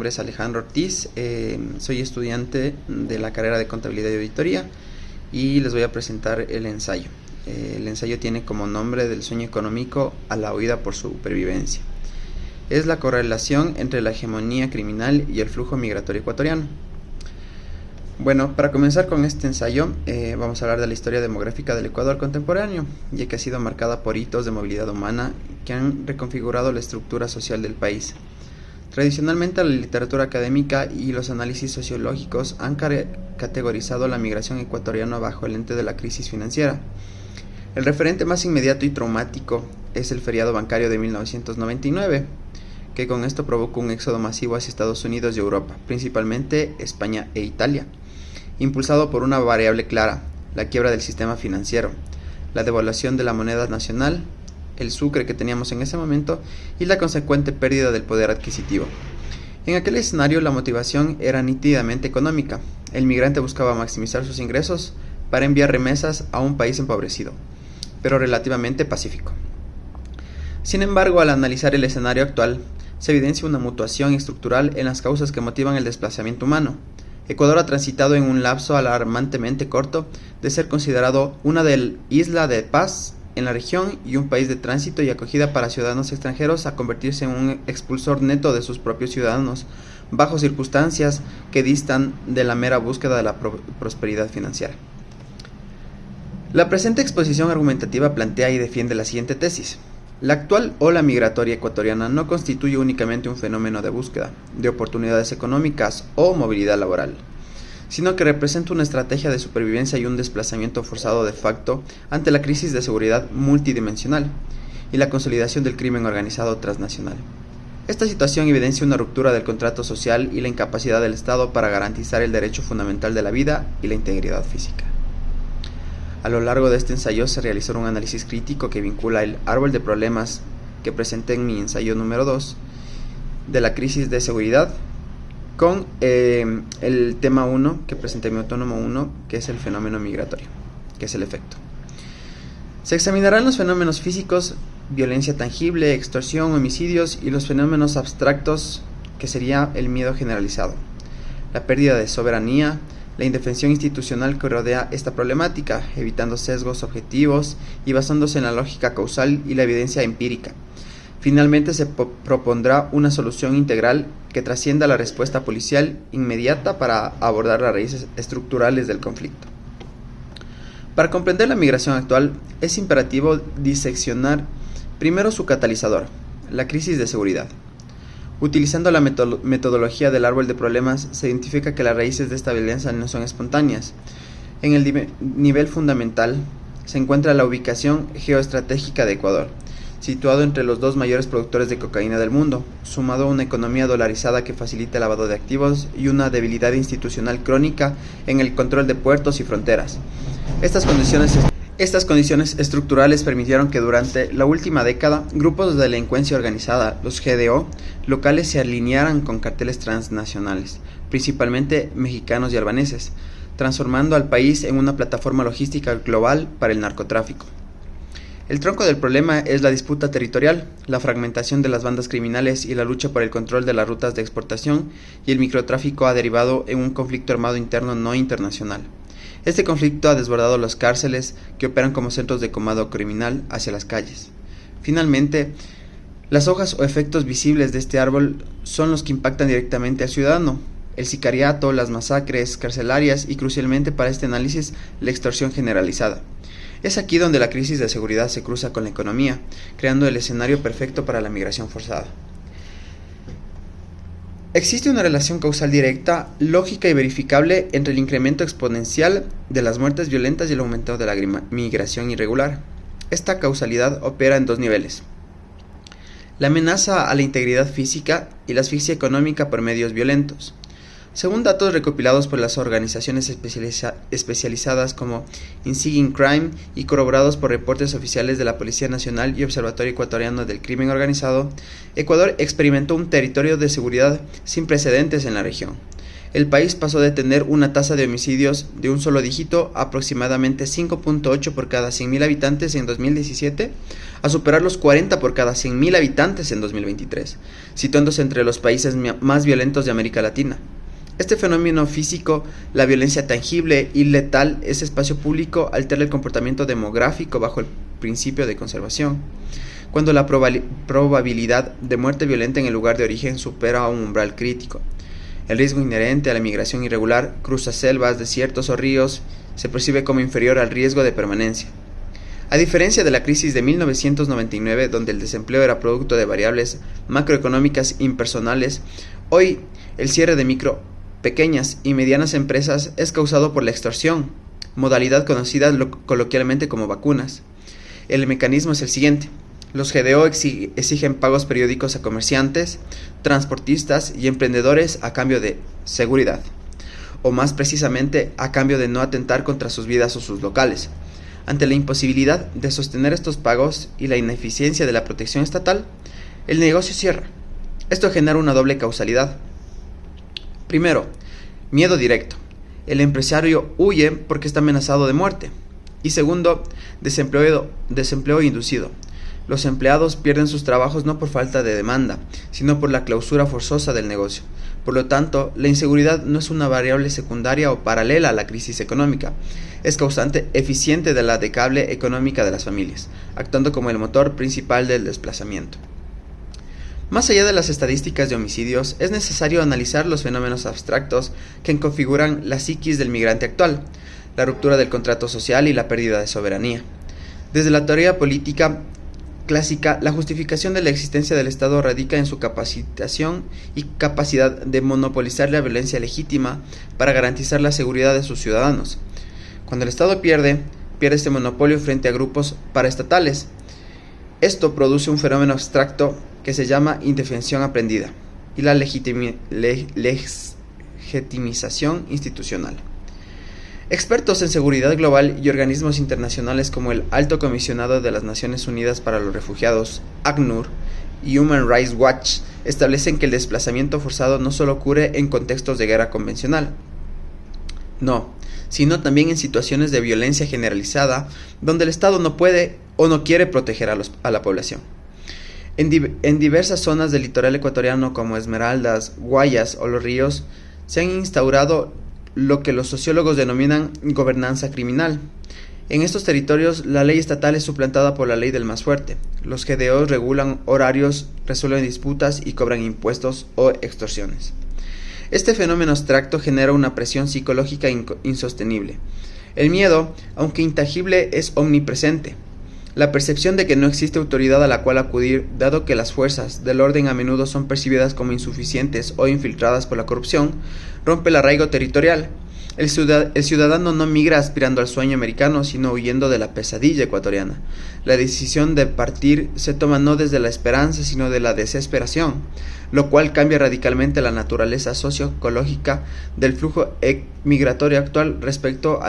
nombre es Alejandro Ortiz, soy estudiante de la carrera de Contabilidad y Auditoría y les voy a presentar el ensayo. El ensayo tiene como nombre Del sueño económico a la huida por supervivencia. Es la correlación entre la hegemonía criminal y el flujo migratorio ecuatoriano. Bueno, para comenzar con este ensayo, vamos a hablar de la historia demográfica del Ecuador contemporáneo, ya que ha sido marcada por hitos de movilidad humana que han reconfigurado la estructura social del país. Tradicionalmente, la literatura académica y los análisis sociológicos han categorizado la migración ecuatoriana bajo el lente de la crisis financiera. El referente más inmediato y traumático es el feriado bancario de 1999, que con esto provocó un éxodo masivo hacia Estados Unidos y Europa, principalmente España e Italia, impulsado por una variable clara: la quiebra del sistema financiero, la devaluación de la moneda nacional, el sucre que teníamos en ese momento y la consecuente pérdida del poder adquisitivo. En aquel escenario la motivación era nítidamente económica. El migrante buscaba maximizar sus ingresos para enviar remesas a un país empobrecido, pero relativamente pacífico. Sin embargo, al analizar el escenario actual, se evidencia una mutación estructural en las causas que motivan el desplazamiento humano. Ecuador ha transitado en un lapso alarmantemente corto de ser considerado una isla de paz en la región y un país de tránsito y acogida para ciudadanos extranjeros a convertirse en un expulsor neto de sus propios ciudadanos, bajo circunstancias que distan de la mera búsqueda de la prosperidad financiera. La presente exposición argumentativa plantea y defiende la siguiente tesis: la actual ola migratoria ecuatoriana no constituye únicamente un fenómeno de búsqueda de oportunidades económicas o movilidad laboral, sino que representa una estrategia de supervivencia y un desplazamiento forzado de facto ante la crisis de seguridad multidimensional y la consolidación del crimen organizado transnacional. Esta situación evidencia una ruptura del contrato social y la incapacidad del Estado para garantizar el derecho fundamental de la vida y la integridad física. A lo largo de este ensayo se realizó un análisis crítico que vincula el árbol de problemas que presenté en mi ensayo número 2 de la crisis de seguridad con el tema 1 que presenté en mi autónomo 1, que es el fenómeno migratorio, que es el efecto. Se examinarán los fenómenos físicos, violencia tangible, extorsión, homicidios, y los fenómenos abstractos, que sería el miedo generalizado, la pérdida de soberanía, la indefensión institucional que rodea esta problemática, evitando sesgos objetivos y basándose en la lógica causal y la evidencia empírica. Finalmente se propondrá una solución integral que trascienda la respuesta policial inmediata para abordar las raíces estructurales del conflicto. Para comprender la migración actual, es imperativo diseccionar primero su catalizador, la crisis de seguridad. Utilizando la metodología del árbol de problemas, se identifica que las raíces de esta violencia no son espontáneas. En el nivel fundamental se encuentra la ubicación geoestratégica de Ecuador, situado entre los dos mayores productores de cocaína del mundo, sumado a una economía dolarizada que facilita el lavado de activos y una debilidad institucional crónica en el control de puertos y fronteras. Estas condiciones estructurales permitieron que durante la última década grupos de delincuencia organizada, los GDO, locales se alinearan con carteles transnacionales, principalmente mexicanos y albaneses, transformando al país en una plataforma logística global para el narcotráfico. El tronco del problema es la disputa territorial, la fragmentación de las bandas criminales y la lucha por el control de las rutas de exportación, y el microtráfico ha derivado en un conflicto armado interno no internacional. Este conflicto ha desbordado las cárceles, que operan como centros de comando criminal, hacia las calles. Finalmente, las hojas o efectos visibles de este árbol son los que impactan directamente al ciudadano: el sicariato, las masacres carcelarias y, crucialmente para este análisis, la extorsión generalizada. Es aquí donde la crisis de seguridad se cruza con la economía, creando el escenario perfecto para la migración forzada. Existe una relación causal directa, lógica y verificable entre el incremento exponencial de las muertes violentas y el aumento de la migración irregular. Esta causalidad opera en dos niveles: la amenaza a la integridad física y la asfixia económica por medios violentos. Según datos recopilados por las organizaciones especializadas como Inciting Crime y corroborados por reportes oficiales de la Policía Nacional y Observatorio Ecuatoriano del Crimen Organizado, Ecuador experimentó un territorio de seguridad sin precedentes en la región. el país pasó de tener una tasa de homicidios de un solo dígito, aproximadamente 5.8 por cada 100.000 habitantes en 2017, a superar los 40 por cada 100.000 habitantes en 2023, situándose entre los países más violentos de América Latina. Este fenómeno físico, la violencia tangible y letal, ese espacio público altera el comportamiento demográfico bajo el principio de conservación. Cuando la probabilidad de muerte violenta en el lugar de origen supera un umbral crítico. El riesgo inherente a la migración irregular, cruza selvas, desiertos o ríos, se percibe como inferior al riesgo de permanencia. A diferencia de la crisis de 1999, donde el desempleo era producto de variables macroeconómicas impersonales, hoy el cierre de pequeñas y medianas empresas es causado por la extorsión, modalidad conocida coloquialmente como vacunas. El mecanismo es el siguiente. Los GDO exigen pagos periódicos a comerciantes, transportistas y emprendedores a cambio de seguridad, o más precisamente a cambio de no atentar contra sus vidas o sus locales. Ante la imposibilidad de sostener estos pagos y la ineficiencia de la protección estatal, el negocio cierra. Esto genera una doble causalidad. Primero, miedo directo. El empresario huye porque está amenazado de muerte. Y segundo, desempleo inducido. Los empleados pierden sus trabajos no por falta de demanda, sino por la clausura forzosa del negocio. Por lo tanto, la inseguridad no es una variable secundaria o paralela a la crisis económica. Es causante eficiente de la decacle económica de las familias, actuando como el motor principal del desplazamiento. Más allá de las estadísticas de homicidios, es necesario analizar los fenómenos abstractos que configuran la psiquis del migrante actual, la ruptura del contrato social y la pérdida de soberanía. Desde la teoría política clásica, la justificación de la existencia del Estado radica en su capacitación y capacidad de monopolizar la violencia legítima para garantizar la seguridad de sus ciudadanos. Cuando el Estado pierde este monopolio frente a grupos paraestatales. Esto produce un fenómeno abstracto que se llama indefensión aprendida y la legitimización institucional. Expertos en seguridad global y organismos internacionales como el Alto Comisionado de las Naciones Unidas para los Refugiados, ACNUR, y Human Rights Watch establecen que el desplazamiento forzado no solo ocurre en contextos de guerra convencional, sino también en situaciones de violencia generalizada donde el Estado no puede o no quiere proteger a la población. En diversas zonas del litoral ecuatoriano como Esmeraldas, Guayas o Los Ríos se han instaurado lo que los sociólogos denominan gobernanza criminal. En estos territorios la ley estatal es suplantada por la ley del más fuerte. Los GDOs regulan horarios, resuelven disputas y cobran impuestos o extorsiones. Este fenómeno abstracto genera una presión psicológica insostenible. El miedo, aunque intangible, es omnipresente. La percepción de que no existe autoridad a la cual acudir, dado que las fuerzas del orden a menudo son percibidas como insuficientes o infiltradas por la corrupción, rompe el arraigo territorial. El ciudadano no migra aspirando al sueño americano, sino huyendo de la pesadilla ecuatoriana. La decisión de partir se toma no desde la esperanza, sino de la desesperación, lo cual cambia radicalmente la naturaleza socioecológica del flujo migratorio actual respecto a la